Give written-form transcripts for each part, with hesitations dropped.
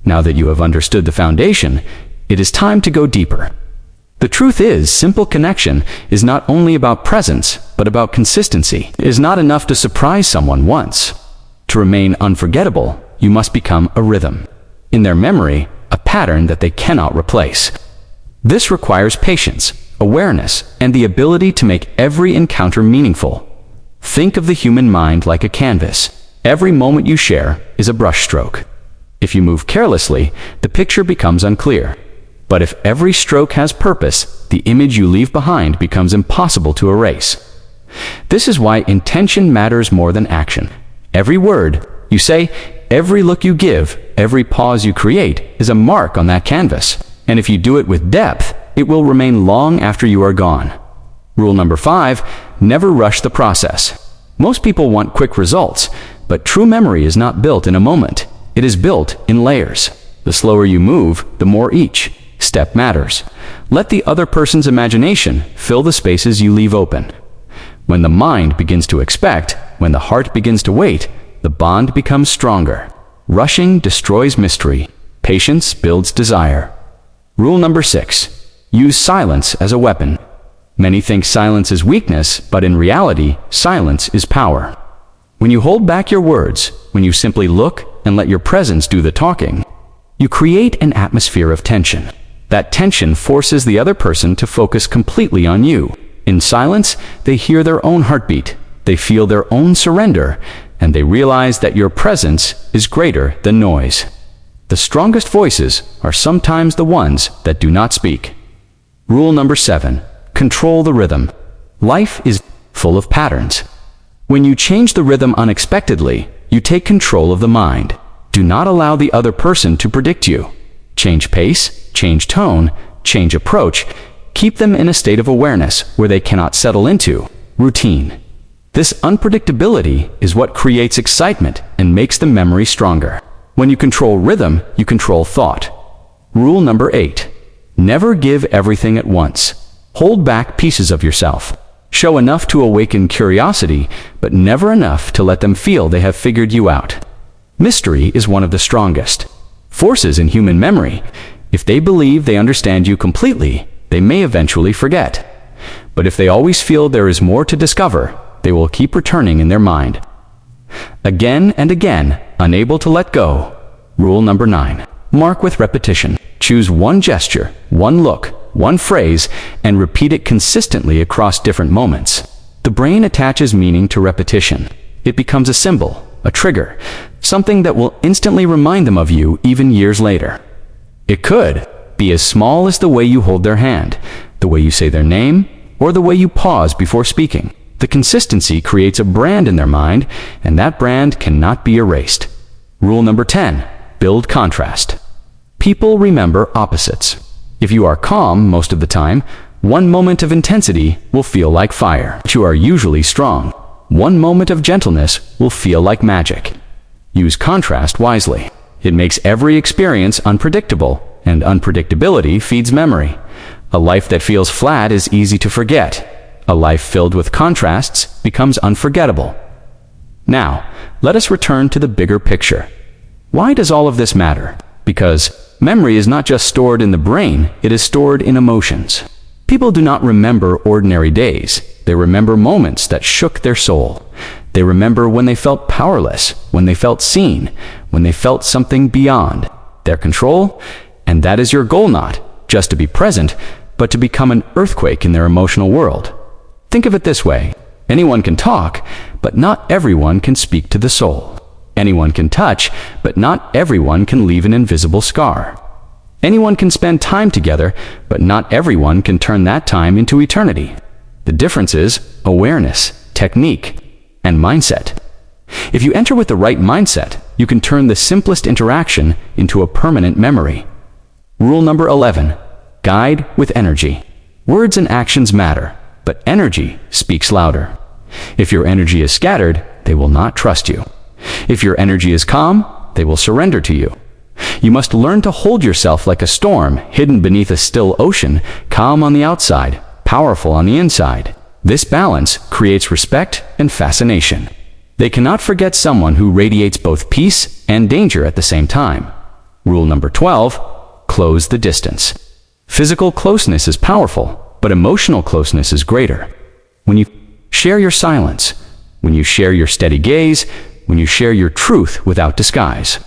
Now that you have understood the foundation, it is time to go deeper. The truth is, simple connection is not only about presence, but about consistency. It is not enough to surprise someone once. To remain unforgettable, you must become a rhythm. In their memory, a pattern that they cannot replace. This requires patience, awareness, and the ability to make every encounter meaningful. Think of the human mind like a canvas. Every moment you share is a brushstroke. If you move carelessly, the picture becomes unclear. But if every stroke has purpose, the image you leave behind becomes impossible to erase. This is why intention matters more than action. Every word you say, every look you give, every pause you create is a mark on that canvas. And if you do it with depth, it will remain long after you are gone. Rule number 5, never rush the process. Most people want quick results, but true memory is not built in a moment. It is built in layers. The slower you move, the more each step matters. Let the other person's imagination fill the spaces you leave open. When the mind begins to expect, when the heart begins to wait, the bond becomes stronger. Rushing destroys mystery. Patience builds desire. Rule number 6. Use silence as a weapon. Many think silence is weakness, but in reality, silence is power. When you hold back your words, when you simply look and let your presence do the talking, you create an atmosphere of tension. That tension forces the other person to focus completely on you. In silence, they hear their own heartbeat, they feel their own surrender, and they realize that your presence is greater than noise. The strongest voices are sometimes the ones that do not speak. Rule number 7. Control the rhythm. Life is full of patterns. When you change the rhythm unexpectedly, you take control of the mind. Do not allow the other person to predict you. Change pace, change tone, change approach. Keep them in a state of awareness where they cannot settle into routine. This unpredictability is what creates excitement and makes the memory stronger. When you control rhythm, you control thought. Rule number 8. Never give everything at once. Hold back pieces of yourself. Show enough to awaken curiosity, but never enough to let them feel they have figured you out. Mystery is one of the strongest forces in human memory. If they believe they understand you completely, they may eventually forget. But if they always feel there is more to discover, they will keep returning in their mind. Again and again, unable to let go. Rule number 9. Mark with repetition. Choose one gesture, one look, one phrase, and repeat it consistently across different moments. The brain attaches meaning to repetition. It becomes a symbol, a trigger, something that will instantly remind them of you even years later. It could be as small as the way you hold their hand, the way you say their name, or the way you pause before speaking. The consistency creates a brand in their mind, and that brand cannot be erased. Rule number 10. Build contrast. People remember opposites. If you are calm most of the time, one moment of intensity will feel like fire. But you are usually strong. One moment of gentleness will feel like magic. Use contrast wisely. It makes every experience unpredictable, and unpredictability feeds memory. A life that feels flat is easy to forget. A life filled with contrasts becomes unforgettable. Now, let us return to the bigger picture. Why does all of this matter? Because memory is not just stored in the brain, it is stored in emotions. People do not remember ordinary days. They remember moments that shook their soul. They remember when they felt powerless, when they felt seen, when they felt something beyond their control. And that is your goal, not just to be present, but to become an earthquake in their emotional world. Think of it this way. Anyone can talk, but not everyone can speak to the soul. Anyone can touch, but not everyone can leave an invisible scar. Anyone can spend time together, but not everyone can turn that time into eternity. The difference is awareness, technique, and mindset. If you enter with the right mindset, you can turn the simplest interaction into a permanent memory. Rule number 11. Guide with energy. Words and actions matter, but energy speaks louder. If your energy is scattered, they will not trust you. If your energy is calm, they will surrender to you. You must learn to hold yourself like a storm hidden beneath a still ocean, calm on the outside, powerful on the inside. This balance creates respect and fascination. They cannot forget someone who radiates both peace and danger at the same time. Rule number 12, close the distance. Physical closeness is powerful, but emotional closeness is greater. When you share your silence, when you share your steady gaze, when you share your truth without disguise,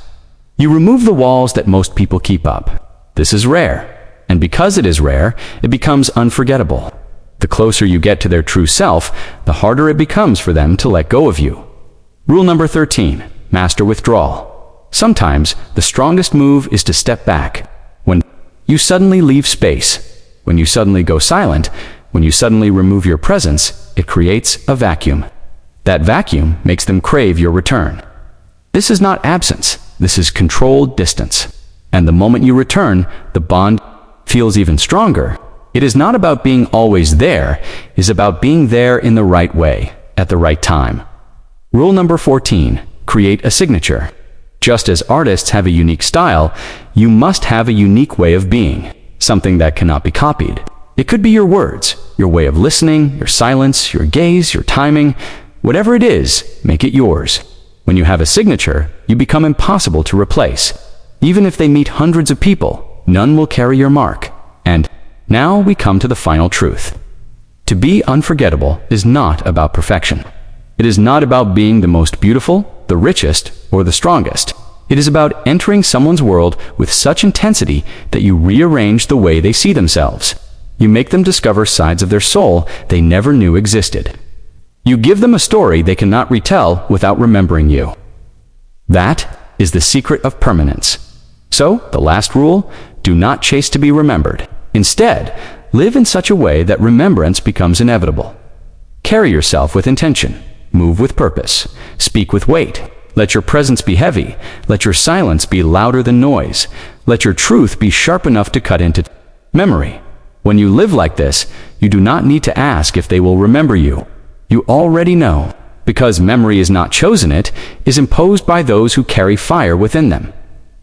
you remove the walls that most people keep up. This is rare, and because it is rare, it becomes unforgettable. The closer you get to their true self, the harder it becomes for them to let go of you. Rule number 13, master withdrawal. Sometimes the strongest move is to step back. When you suddenly leave space, when you suddenly go silent, when you suddenly remove your presence, it creates a vacuum. That vacuum makes them crave your return. This is not absence, this is controlled distance. And the moment you return, the bond feels even stronger. It is not about being always there, it is about being there in the right way, at the right time. Rule number 14, create a signature. Just as artists have a unique style, you must have a unique way of being, something that cannot be copied. It could be your words, your way of listening, your silence, your gaze, your timing. Whatever it is, make it yours. When you have a signature, you become impossible to replace. Even if they meet hundreds of people, none will carry your mark. And now we come to the final truth. To be unforgettable is not about perfection. It is not about being the most beautiful, the richest, or the strongest. It is about entering someone's world with such intensity that you rearrange the way they see themselves. You make them discover sides of their soul they never knew existed. You give them a story they cannot retell without remembering you. That is the secret of permanence. So, the last rule, do not chase to be remembered. Instead, live in such a way that remembrance becomes inevitable. Carry yourself with intention. Move with purpose. Speak with weight. Let your presence be heavy. Let your silence be louder than noise. Let your truth be sharp enough to cut into memory. When you live like this, you do not need to ask if they will remember you. You already know, because memory is not chosen, it is imposed by those who carry fire within them.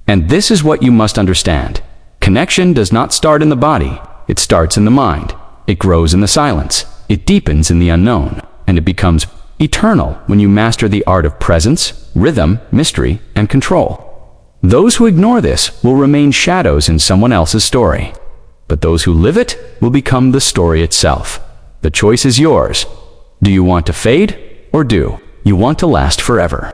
And this is what you must understand. Connection does not start in the body, it starts in the mind. It grows in the silence, it deepens in the unknown, and it becomes eternal when you master the art of presence, rhythm, mystery, and control. Those who ignore this will remain shadows in someone else's story. But those who live it will become the story itself. The choice is yours. Do you want to fade, or do you want to last forever?